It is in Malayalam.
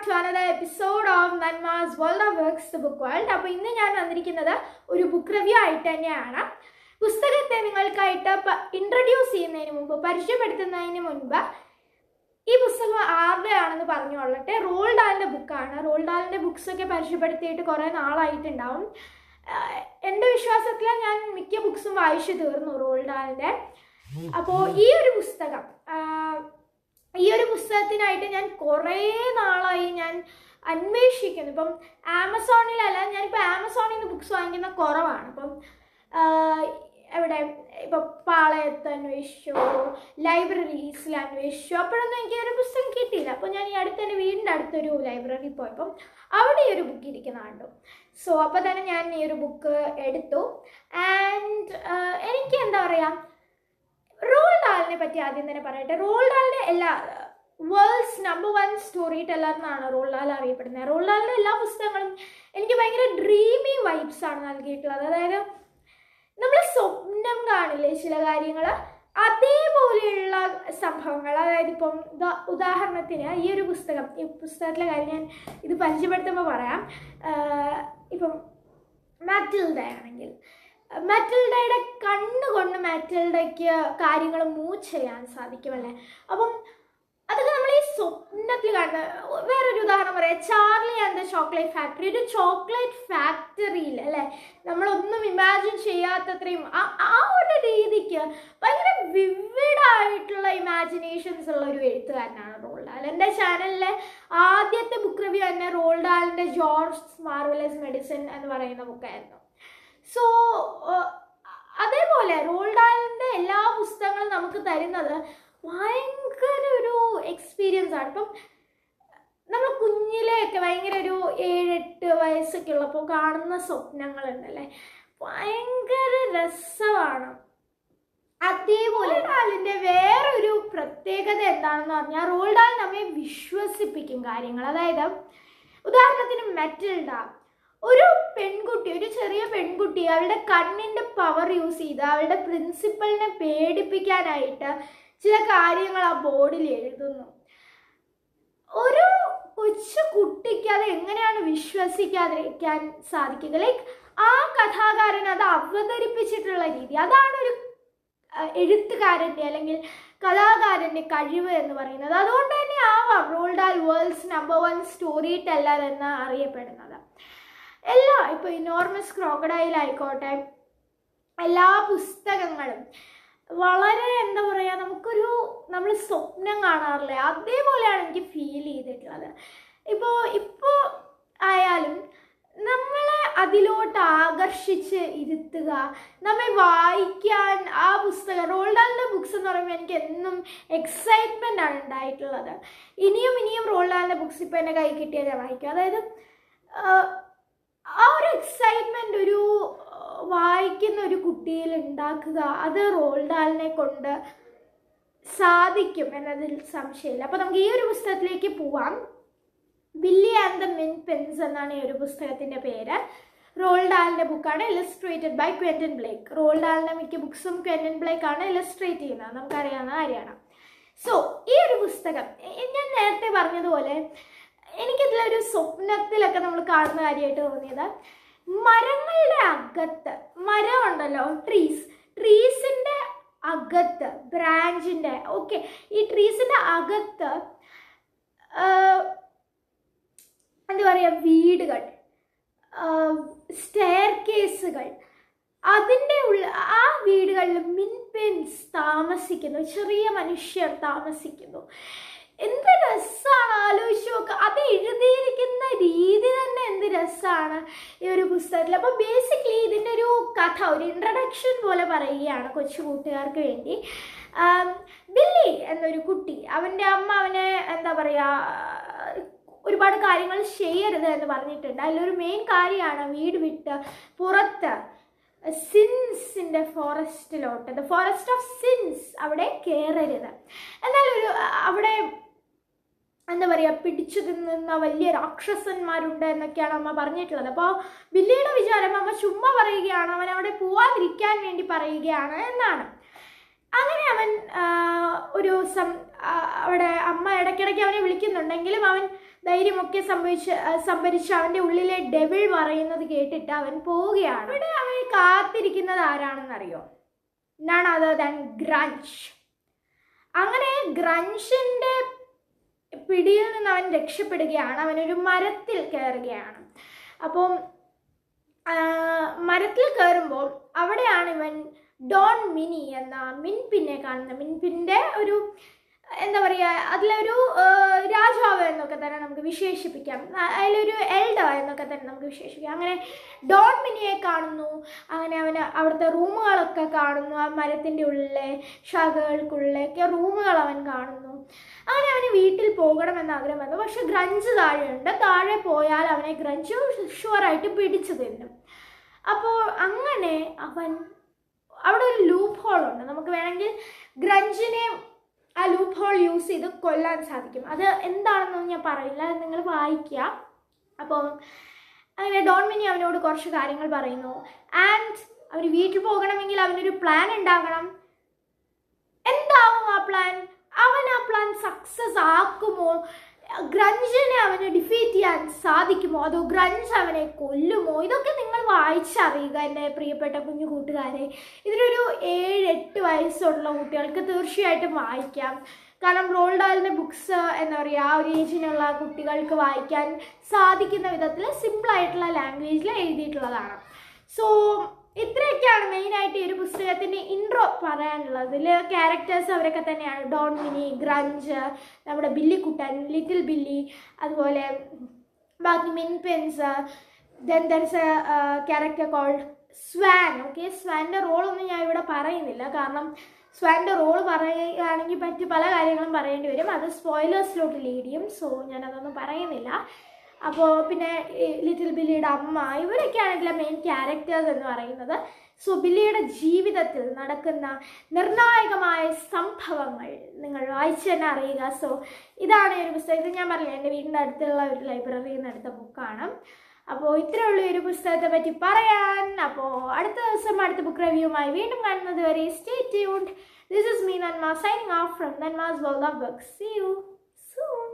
to another episode of Nanma's World of Works, the book world. അപ്പോൾ ഇന്ന് ഞാൻ വന്നിരിക്കുന്നത് ഒരു ബുക്ക് റിവ്യൂ ആയിട്ട് തന്നെയാണ്. പുസ്തകത്തെ നിങ്ങൾക്കായിട്ട് ഇൻട്രൊഡ്യൂസ് ചെയ്യുന്നതിന് മുമ്പ്, പരിചയപ്പെടുത്തുന്നതിന് മുൻപ് ഈ പുസ്തകം ആരുടെയാണെന്ന് പറഞ്ഞുകൊള്ളട്ടെ. റോൾഡ് ഡാലിൻ്റെ ബുക്കാണ്. റോൾഡ് ഡാലിൻ്റെ ബുക്സൊക്കെ പരിചയപ്പെടുത്തിയിട്ട് കുറേ നാളായിട്ടുണ്ടാവും. എൻ്റെ വിശ്വാസത്തിൽ ഞാൻ മിക്ക ബുക്സും വായിച്ചു തീർന്നു റോൾഡ് ഡാലിൻ്റെ. അപ്പോൾ ഈ ഒരു പുസ്തകത്തിനായിട്ട് ഞാൻ കുറേ നാളായി ഞാൻ അന്വേഷിക്കുന്നു. ഇപ്പം ആമസോണിലല്ല, ഞാനിപ്പോൾ ആമസോണിൽ നിന്ന് ബുക്സ് വാങ്ങിക്കുന്ന കുറവാണ്. ഇപ്പം എവിടെ ഇപ്പം പാളയത്ത് അന്വേഷിച്ചു, ലൈബ്രറീസിൽ അന്വേഷിച്ചു, അപ്പോഴൊന്നും എനിക്ക് ഒരു പുസ്തകം കിട്ടിയില്ല. അപ്പോൾ ഞാൻ ഈ അടുത്ത് വീടിൻ്റെ അടുത്തൊരു ലൈബ്രറി പോയപ്പം അവിടെ ഈ ഒരു ബുക്ക് ഇരിക്കുന്ന കണ്ടു. സോ അപ്പോൾ തന്നെ ഞാൻ ഈ ഒരു ബുക്ക് എടുത്തു. ആൻഡ് എനിക്ക് എന്താ പറയുക, റോൾഡ് ഡാലിനെ പറ്റി ആദ്യം തന്നെ പറയട്ടെ. റോൾഡ് ഡാലിൻ്റെ വേൾഡ്സ് നമ്പർ 1 സ്റ്റോറി ടെല്ലർ എന്നാണ് റോൾഡ് ഡാൽ അറിയപ്പെടുന്നത്. റോൾഡ് ഡാലിൻ്റെ എല്ലാ പുസ്തകങ്ങളും എനിക്ക് ഭയങ്കര ഡ്രീമി വൈബ്സ് ആണ് നൽകിയിട്ടുള്ളത്. അതായത് നമ്മൾ സ്വപ്നം കാണില്ലേ ചില കാര്യങ്ങൾ, അതേപോലെയുള്ള സംഭവങ്ങൾ. അതായത് ഇപ്പം ഉദാഹരണത്തിന് ഈ പുസ്തകത്തിലെ കാര്യം ഞാൻ ഇത് പരിചയപ്പെടുത്തുമ്പോൾ പറയാം. ഇപ്പം മാറ്റിൽഡ ആണെങ്കിൽ മാറ്റിൽഡയുടെ കണ്ണുകൊണ്ട് മാറ്റിൽഡയ്ക്ക് കാര്യങ്ങൾ മൂവ് ചെയ്യാൻ സാധിക്കുമല്ലേ. അപ്പം അതൊക്കെ നമ്മൾ ഈ സ്വപ്നത്തിൽ കാണുന്ന. വേറൊരു ഉദാഹരണം പറയാം, Charlie and the chocolate factory. ഒരു ചോക്ലേറ്റ് ഫാക്ടറിയിൽ അല്ലേ, നമ്മളൊന്നും ഇമാജിൻ ചെയ്യാത്തത്രയും ആ ഒരു രീതിക്ക് ഭയങ്കര വിവിഡായിട്ടുള്ള ഇമാജിനേഷൻസ് ഉള്ള ഒരു എഴുത്തുകാരനാണ് റോൾഡ് ഡാൽ. എൻ്റെ ചാനലിലെ ആദ്യത്തെ ബുക്ക് റിവ്യൂ തന്നെ റോൾഡ് ഡാലിൻ്റെ ജോർജ്സ് മാർവലസ് മെഡിസിൻ എന്ന് പറയുന്ന ബുക്കായിരുന്നു. സോ അതേപോലെ റോൾഡ് ഡാലിൻ്റെ എല്ലാ പുസ്തകങ്ങളും നമുക്ക് തരുന്നത് ഭയങ്കര ഒരു എക്സ്പീരിയൻസ് ആണ്. ഇപ്പം നമ്മൾ കുഞ്ഞിലെയൊക്കെ ഭയങ്കര ഒരു 7-8 വയസ്സൊക്കെ ഉള്ളപ്പോൾ കാണുന്ന സ്വപ്നങ്ങളുണ്ടല്ലേ, ഭയങ്കര രസമാണ്. അതേപോലെ ഡാലിൻ്റെ വേറൊരു പ്രത്യേകത എന്താണെന്ന് പറഞ്ഞാൽ, റോൾഡ് ഡാൽ നമ്മെ വിശ്വസിപ്പിക്കും കാര്യങ്ങൾ. അതായത് ഉദാഹരണത്തിന് മെറ്റിൽഡ, ഒരു ചെറിയ പെൺകുട്ടി അവളുടെ കണ്ണിൻ്റെ പവർ യൂസ് ചെയ്ത് അവളുടെ പ്രിൻസിപ്പലിനെ പേടിപ്പിക്കാനായിട്ട് ചില കാര്യങ്ങൾ ആ ബോർഡിൽ എഴുതുന്നു. ഒരു കൊച്ചു കുട്ടിക്ക് അത് എങ്ങനെയാണ് വിശ്വസിക്കാതിരിക്കാൻ സാധിക്കുക? ലൈക്ക് ആ കഥാകാരൻ അത് അവതരിപ്പിച്ചിട്ടുള്ള രീതി, അതാണ് ഒരു എഴുത്തുകാരൻ്റെ അല്ലെങ്കിൽ കഥാകാരൻ്റെ കഴിവ് എന്ന് പറയുന്നത്. അതുകൊണ്ട് തന്നെ ആവാം Roald Dahl world's number 1 story teller എന്ന് അറിയപ്പെടുന്നത്. ഇപ്പോൾ ഇനോർമസ് ക്രോക്കഡൈൽ ആയിക്കോട്ടെ, എല്ലാ പുസ്തകങ്ങളും വളരെ എന്താ പറയുക, നമ്മൾ സ്വപ്നം കാണാറില്ലേ, അതേപോലെയാണ് എനിക്ക് ഫീൽ ചെയ്തിട്ടുള്ളത്. ഇപ്പോൾ ആയാലും നമ്മളെ അതിലോട്ട് ആകർഷിച്ച് ഇരുത്തുക, നമ്മെ വായിക്കാൻ ആ പുസ്തകം. റോൾഡ് ഡാലിൻ്റെ ബുക്സ് എന്ന് പറയുമ്പോൾ എനിക്ക് എന്നും എക്സൈറ്റ്മെൻ്റ് ആണ് ഉണ്ടായിട്ടുള്ളത്. ഇനിയും റോൾഡ് ഡാലിൻ്റെ ബുക്സ് ഇപ്പോൾ എൻ്റെ കൈ കിട്ടിയാൽ ഞാൻ വായിക്കും. അതായത് ആ ഒരു എക്സൈറ്റ്മെൻ്റ് ഒരു വായിക്കുന്ന ഒരു കുട്ടിയിൽ ഉണ്ടാക്കുക, അത് റോൾഡ് ഡാലിനെ കൊണ്ട് സാധിക്കും എന്നതിൽ സംശയമില്ല. അപ്പോൾ നമുക്ക് ഈ ഒരു പുസ്തകത്തിലേക്ക് പോവാം. Billy and the Minpins എന്നാണ് ഈ ഒരു പുസ്തകത്തിൻ്റെ പേര്. റോൾഡ് ഡാലിൻ്റെ ബുക്കാണ്, illustrated by Quentin Blake. Roald ഡാലിൻ്റെ മിക്ക ബുക്സും ക്വെന്റൻ ബ്ലേക്ക് ആണ് ഇല്ലസ്ട്രേറ്റ് ചെയ്യുന്നത്, നമുക്കറിയാവുന്ന കാര്യമാണ്. സോ ഈ ഒരു പുസ്തകം ഞാൻ നേരത്തെ പറഞ്ഞതുപോലെ എനിക്കിതിലൊരു സ്വപ്നത്തിലൊക്കെ നമ്മൾ കാണുന്ന കാര്യമായിട്ട് തോന്നിയത്, മരങ്ങളുടെ അകത്ത്, മരം ഉണ്ടല്ലോ, ട്രീസിൻ്റെ അകത്ത്, ബ്രാഞ്ചിൻ്റെ ഈ ട്രീസിൻ്റെ അകത്ത് എന്താ പറയുക, വീടുകൾ, സ്റ്റെയർ കേസുകൾ, അതിൻ്റെ ആ വീടുകളിൽ മിൻപെൻസ് താമസിക്കുന്നു, ചെറിയ മനുഷ്യർ താമസിക്കുന്നു. എന്ത് രസമാണ്, ആലോചിച്ച് നോക്കുക. അത് എഴുതിയിരിക്കുന്ന രീതി തന്നെ എന്ത് രസമാണ് ഈ ഒരു പുസ്തകത്തിൽ. അപ്പോൾ ബേസിക്കലി ഇതിൻ്റെ ഒരു കഥ, ഒരു ഇൻട്രഡക്ഷൻ പോലെ പറയുകയാണ് കൊച്ചു കൂട്ടുകാർക്ക് വേണ്ടി. ബില്ലി എന്നൊരു കുട്ടി, അവൻ്റെ അമ്മ അവനെ എന്താ പറയുക, ഒരുപാട് കാര്യങ്ങൾ ചെയ്യരുത് എന്ന് പറഞ്ഞിട്ടുണ്ട്. അതിലൊരു മെയിൻ കാര്യമാണ് വീട് വിട്ട് പുറത്ത് സിൻസിൻ്റെ ഫോറസ്റ്റിലോട്ട്, ദ ഫോറസ്റ്റ് ഓഫ് സിൻസ്, അവിടെ കയറരുത്. എന്നാൽ അവിടെ എന്താ പറയുക, പിടിച്ചു തിന്നുന്ന വലിയ രാക്ഷസന്മാരുണ്ട് എന്നൊക്കെയാണ് അമ്മ പറഞ്ഞിട്ടുള്ളത്. അപ്പോൾ ബില്ലിയുടെ വിചാരം അമ്മ ചുമ്മാ പറയുകയാണ്, അവൻ അവിടെ പോവാതിരിക്കാൻ വേണ്ടി പറയുകയാണ് എന്നാണ്. അങ്ങനെ അവൻ ഒരു ദിവസം അവിടെ അമ്മ ഇടയ്ക്കിടയ്ക്ക് അവനെ വിളിക്കുന്നുണ്ടെങ്കിലും അവൻ ധൈര്യമൊക്കെ സംഭരിച്ച് അവൻ്റെ ഉള്ളിലെ ഡെവിൾ പറയുന്നത് കേട്ടിട്ട് അവൻ പോവുകയാണ്. ഇവിടെ അവനെ കാത്തിരിക്കുന്നത് ആരാണെന്നറിയോ? None other than Grunch. അങ്ങനെ ഗ്രഞ്ചിൻ്റെ പിടിയിൽ നിന്ന് അവൻ രക്ഷപ്പെടുകയാണ്. അവനൊരു മരത്തിൽ കയറുകയാണ്. അപ്പം മരത്തിൽ കയറുമ്പോൾ അവിടെയാണ് ഇവൻ ഡോൺ മിനി എന്ന മിൻപിന്നെ കാണുന്നത്. മിൻപിൻ്റെ ഒരു എന്താ പറയുക, അതിലൊരു രാജാവ് എന്നൊക്കെ തന്നെ നമുക്ക് വിശേഷിപ്പിക്കാം, അതിലൊരു എൽഡർ എന്നൊക്കെ തന്നെ നമുക്ക് വിശേഷിപ്പിക്കാം. അങ്ങനെ ഡോൺ മിനിയെ കാണുന്നു. അങ്ങനെ അവന് അവിടുത്തെ റൂമുകളൊക്കെ കാണുന്നു. ആ മരത്തിൻ്റെ ഉള്ളിലെ ശാഖകൾക്കുള്ളിലൊക്കെ റൂമുകൾ അവൻ കാണുന്നു. അങ്ങനെ അവന് വീട്ടിൽ പോകണമെന്ന് ആഗ്രഹം വന്നു. പക്ഷെ ഗ്രഞ്ച് താഴെയുണ്ട്. താഴെ പോയാൽ അവനെ ഗ്രഞ്ച് ഷുവറായിട്ട് പിടിച്ചു തരും. അപ്പോൾ അങ്ങനെ അവൻ അവിടെ ഒരു ലൂപ്പ് ഹോൾ ഉണ്ട്. നമുക്ക് വേണമെങ്കിൽ ഗ്രഞ്ചിനെ ആ ലൂപ്പ് ഹോൾ യൂസ് ചെയ്ത് കൊല്ലാൻ സാധിക്കും. അത് എന്താണെന്നൊന്നും ഞാൻ പറയില്ല, അത് നിങ്ങൾ വായിക്കുക. അപ്പോൾ അങ്ങനെ ഡോൺ മിനി അവനോട് കുറച്ച് കാര്യങ്ങൾ പറയുന്നു. ആൻഡ് അവന് വീട്ടിൽ പോകണമെങ്കിൽ അവനൊരു പ്ലാൻ ഉണ്ടാകണം. എന്താവും ആ പ്ലാൻ? അവൻ ആ പ്ലാൻ സക്സസ് ആക്കുമോ? ഗ്രഞ്ചിനെ അവന് ഡിഫീറ്റ് ചെയ്യാൻ സാധിക്കുമോ? അതോ ഗ്രഞ്ച് അവനെ കൊല്ലുമോ? ഇതൊക്കെ നിങ്ങൾ വായിച്ചറിയുക എൻ്റെ പ്രിയപ്പെട്ട കുഞ്ഞു കൂട്ടുകാരെ. ഇതിലൊരു 7-8 വയസ്സുള്ള കുട്ടികൾക്ക് തീർച്ചയായിട്ടും വായിക്കാം. കാരണം റോൾഡ് ഡാലിൻ്റെ ബുക്സ് എന്താ പറയുക, ആ ഒരു ഏജിനുള്ള കുട്ടികൾക്ക് വായിക്കാൻ സാധിക്കുന്ന വിധത്തിൽ സിമ്പിളായിട്ടുള്ള ലാംഗ്വേജിൽ എഴുതിയിട്ടുള്ളതാണ്. സോ ഇത്രയൊക്കെയാണ് മെയിനായിട്ട് ഈ ഒരു പുസ്തകത്തിൻ്റെ ഇൻട്രോ പറയാനുള്ളത്. ഇതിൽ ക്യാരക്ടേഴ്സ് അവരൊക്കെ തന്നെയാണ്. ഡോൺ മിനി, ഗ്രഞ്ച്, നമ്മുടെ ബില്ലിക്കുട്ടൻ, ലിറ്റിൽ ബില്ലി, അതുപോലെ ബാക്കി Minpins. Then there is a character called swan. Okay, സ്വാൻ്റെ റോളൊന്നും ഞാൻ ഇവിടെ പറയുന്നില്ല, കാരണം സ്വാൻ്റെ റോൾ പറയുകയാണെങ്കിൽ മറ്റ് പല കാര്യങ്ങളും പറയേണ്ടി വരും. അത് സ്പോയിലേഴ്സിലോട്ട് ലീഡ് ചെയ്യും. സോ ഞാനതൊന്നും പറയുന്നില്ല. അപ്പോൾ പിന്നെ ലിറ്റിൽ ബില്ലിയുടെ അമ്മ, ഇവരൊക്കെയാണ് ഇതിലെ മെയിൻ ക്യാരക്ടേഴ്സ് എന്ന് പറയുന്നത്. സോ ബില്ലിയുടെ ജീവിതത്തിൽ നടക്കുന്ന നിർണായകമായ സംഭവങ്ങൾ നിങ്ങൾ വായിച്ച് തന്നെ അറിയുക. സോ ഇതാണ് ഈ ഒരു പുസ്തകം. ഇത് ഞാൻ പറഞ്ഞില്ല, എൻ്റെ വീടിൻ്റെ അടുത്തുള്ള ഒരു ലൈബ്രറിയിൽ നിന്ന് എടുത്ത ബുക്കാണ്. അപ്പോൾ ഇത്രയുള്ള ഒരു പുസ്തകത്തെ പറ്റി പറയാൻ. അപ്പോൾ അടുത്ത ദിവസം അടുത്ത ബുക്ക് റിവ്യൂമായി വീണ്ടും കാണുന്നത് വരെ stay tuned. This is me Nanma, signing off from Nanma's world of books. See you soon.